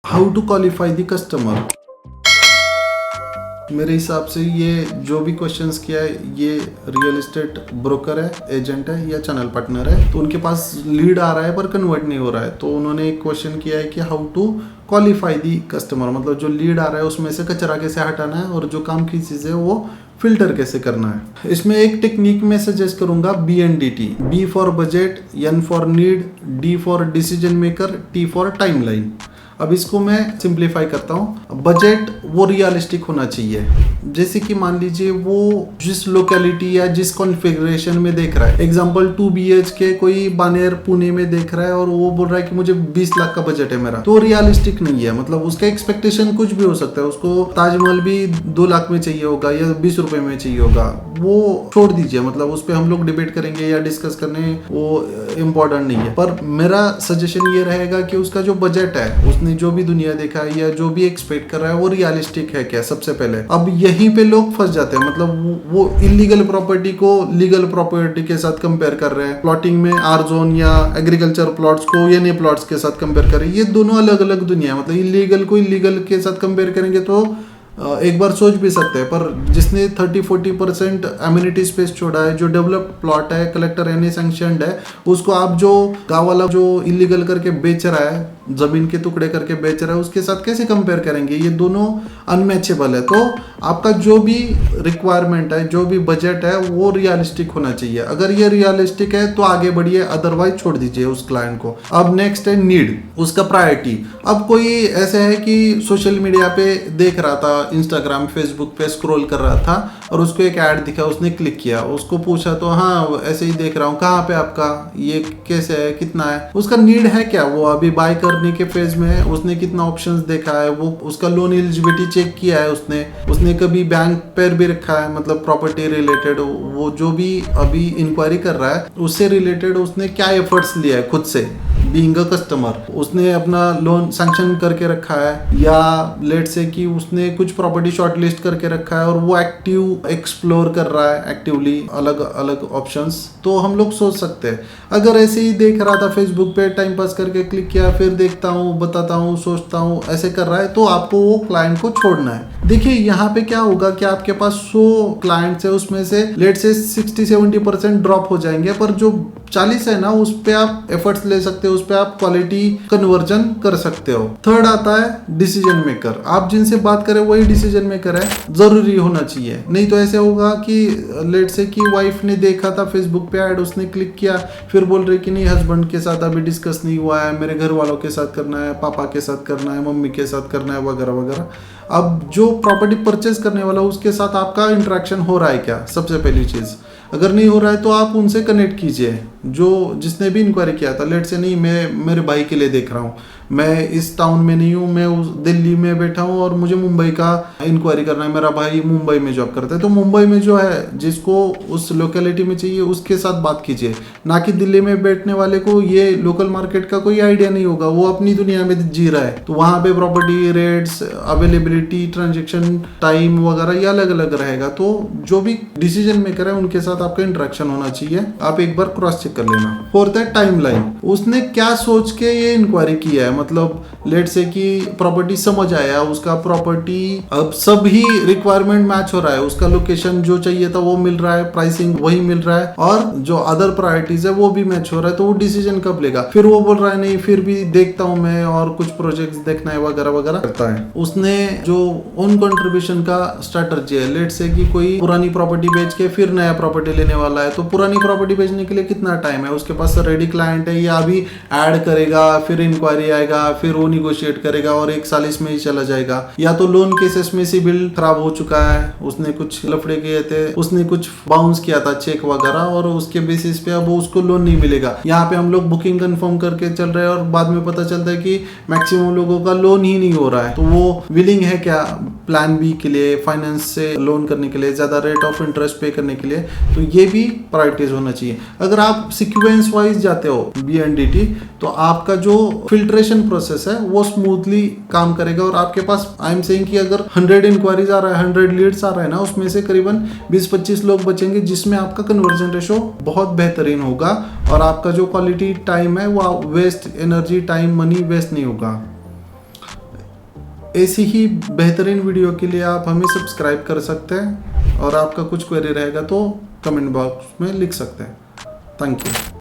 How to qualify the customer. मेरे हिसाब से ये जो भी क्वेश्चंस किया है ये रियल एस्टेट ब्रोकर है, एजेंट है या चैनल पार्टनर है, तो उनके पास लीड आ रहा है पर कन्वर्ट नहीं हो रहा है। तो उन्होंने एक क्वेश्चन किया है कि how to qualify the customer, मतलब जो लीड आ रहा है उसमें से कचरा कैसे हटाना है और जो काम की चीज़ है वो फिल्टर कैसे करना है। इसमें एक टेक्निक में सजेस्ट करूंगा BNDT, B for budget, N for need, D for decision maker, T for timeline. अब इसको मैं सिंप्लीफाई करता हूँ। बजट वो रियलिस्टिक होना चाहिए, जैसे कि मान लीजिए वो जिस लोकेलिटी या जिस कॉन्फ़िगरेशन में देख रहा है, एग्जांपल 2 BHK कोई बानेर पुणे में देख रहा है और वो बोल रहा है कि मुझे 20 लाख का बजट है मेरा, तो रियलिस्टिक नहीं है। मतलब उसका एक्सपेक्टेशन कुछ भी हो सकता है, उसको ताजमहल भी 2 लाख में चाहिए होगा या 20 रुपए में चाहिए होगा, वो छोड़ दीजिए। मतलब उस पर हम लोग डिबेट करेंगे या डिस्कस करने, वो इम्पोर्टेंट नहीं है। पर मेरा सजेशन ये रहेगा कि उसका जो बजट है, उसने जो भी दुनिया देखा है या जो भी एक्सपेक्ट कर रहा है वो रियलिस्टिक है क्या, सबसे पहले। अब यहीं पे लोग फंस जाते हैं, मतलब वो इलीगल प्रॉपर्टी को लीगल प्रॉपर्टी के साथ कंपेयर कर रहे हैं, प्लॉटिंग में आर जोन या एग्रीकल्चर प्लॉट्स को एनए प्लॉट्स के साथ कंपेयर कर रहे हैं। ये दोनों अलग अलग दुनिया है। मतलब इलीगल को इलीगल के साथ कंपेयर करेंगे तो एक बार सोच भी सकते हैं, पर जिसने 30-40% एम्यूनिटी स्पेस छोड़ा है, जो डेवलप्ड प्लॉट है, कलेक्टर एनए सैंक्शनड है, उसको आप जो गाँव वाला जो इलीगल करके बेच रहा है, जमीन के टुकड़े करके बेच रहा है, उसके साथ कैसे कंपेयर करेंगे? ये दोनों अनमैचेबल है। तो आपका जो भी रिक्वायरमेंट है, जो भी बजट है, वो रियलिस्टिक होना चाहिए। अगर ये रियलिस्टिक है तो आगे बढ़िए, अदरवाइज छोड़ दीजिए उस क्लाइंट को। अब नेक्स्ट है नीड, उसका प्रायोरिटी। अब कोई ऐसे है कि सोशल मीडिया पे देख रहा था, इंस्टाग्राम फेसबुक पे स्क्रॉल कर रहा था और उसको एक ऐड दिखा, उसने क्लिक किया, उसको पूछा तो हाँ ऐसे ही देख रहा हूँ, कहाँ पे आपका, ये कैसे है, कितना है, उसका नीड है क्या, वो अभी बाय करने के फेज में है, उसने कितना ऑप्शंस देखा है, वो उसका लोन एलिजिबिलिटी चेक किया है, उसने कभी बैंक पर भी रखा है, मतलब प्रॉपर्टी रिलेटेड, वो जो भी अभी इंक्वायरी कर रहा है उससे रिलेटेड उसने क्या एफर्ट्स लिया है खुद से बीइंग अ कस्टमर, उसने अपना लोन सैंक्शन करके रखा है या लेट से कि उसने कुछ प्रॉपर्टी शॉर्टलिस्ट करके रखा है और वो एक्टिव एक्सप्लोर कर रहा है एक्टिवली अलग अलग ऑप्शंस। तो हम लोग सोच सकते हैं, अगर ऐसे ही देख रहा था फेसबुक पे, टाइम पास करके क्लिक किया, फिर देखता हूँ, बताता हूँ, सोचता हूँ, ऐसे कर रहा है, तो आपको वो क्लाइंट को छोड़ना है। देखिए यहाँ पे क्या होगा कि आपके पास 100 क्लाइंट्स है, उसमें से लेट से 60-70% ड्रॉप हो जाएंगे, पर जो 40 है ना, उस पे आप एफर्ट्स ले सकते हो, उस पे आप क्वालिटी कन्वर्जन कर सकते हो। थर्ड आता है डिसीजन मेकर। आप जिनसे बात करें वही डिसीजन मेकर है, जरूरी होना चाहिए। नहीं तो ऐसे होगा कि लेट से कि वाइफ ने देखा था फेसबुक पे ऐड, उसने क्लिक किया, फिर बोल रही कि नहीं हस्बैंड के साथ अभी डिस्कस नहीं हुआ है, मेरे घर वालों के साथ करना है, पापा के साथ करना है, मम्मी के साथ करना है, वगैरह वगैरह। अब जो प्रॉपर्टी परचेज करने वाला उसके साथ आपका इंटरेक्शन हो रहा है क्या, सबसे पहली चीज़। अगर नहीं हो रहा है तो आप उनसे कनेक्ट कीजिए, जो जिसने भी इंक्वायरी किया था। लेट से नहीं, मैं मेरे भाई के लिए देख रहा हूँ, मैं इस टाउन में नहीं हूँ, मैं उस दिल्ली में बैठा हूँ और मुझे मुंबई का इंक्वायरी करना है, मेरा भाई मुंबई में जॉब करता है, तो मुंबई में जो है जिसको उस लोकेलिटी में चाहिए उसके साथ बात कीजिए, ना कि दिल्ली में बैठने वाले को ये लोकल मार्केट का कोई आइडिया नहीं होगा, वो अपनी दुनिया में जी रहा है। तो वहाँ पे property rates, availability, transaction time वगैरह ये अलग अलग रहेगा। तो जो भी डिसीजन मेकर है उनके साथ आपका इंटरेक्शन होना चाहिए, आप एक बार क्रॉस चेक कर लेना। फोर्थ है टाइमलाइन, उसने क्या सोच के ये इंक्वायरी किया है। मतलब लेट से कि प्रॉपर्टी समझ आया, उसका प्रॉपर्टी अब सभी रिक्वायरमेंट मैच हो रहा है, उसका लोकेशन जो चाहिए था वो मिल रहा है, प्राइसिंग वही मिल रहा है और जो अदर प्रायोरिटीज है वो भी मैच हो रहा है, तो वो डिसीजन कब लेगा। फिर वो बोल रहा है नहीं फिर भी देखता हूं मैं और कुछ प्रोजेक्ट्स देखना है, वगैरह वगैरह करता है। उसने जो ओन कंट्रीब्यूशन का स्ट्रेटजी है, लेट से कि कोई पुरानी प्रॉपर्टी बेच के फिर नया प्रॉपर्टी लेने वाला है, तो पुरानी प्रॉपर्टी बेचने के लिए कितना टाइम है, उसके पास रेडी क्लाइंट है या अभी ऐड करेगा, फिर इंक्वायरी आएगा, फिर वो निगोशिएट करेगा और 1 साल इसमें ही चला जाएगा। या तो लोन केसेस में सिबिल खराब हो चुका है, उसने कुछ लफड़े किए थे, उसने कुछ बाउंस किया था चेक वगैरह और उसके बेसिस पे अब उसको लोन नहीं मिलेगा। यहाँ पे हम लोग बुकिंग कंफर्म करके चल रहे हैं और बाद में पता चलता है कि मैक्सिमम लोगों का लोन ही नहीं हो रहा है, तो वो विलिंग है क्या प्लान बी के लिए, फाइनेंस से लोन करने के लिए, ज्यादा रेट ऑफ इंटरेस्ट पे करने के लिए। तो ये भी प्रायोरिटीज होना चाहिए। अगर आप सीक्वेंस वाइज जाते हो BNDT, तो आपका जो फिल्ट्रेशन प्रोसेस है वो स्मूथली काम करेगा और आपके पास आई एम सेइंग कि अगर 100 इंक्वायरीज आ रहा है, 100 लीड्स आ रहा है ना, उसमें से करीबन 20-25 लोग बचेंगे जिसमें आपका कन्वर्जन रेशो बहुत बेहतरीन होगा और आपका जो क्वालिटी टाइम है वो waste, energy, time, money waste नहीं होगा। ऐसी ही बेहतरीन वीडियो के लिए आप हमें सब्सक्राइब कर सकते हैं और आपका कुछ क्वेरी रहेगा तो कमेंट बॉक्स में लिख सकते हैं। Thank you.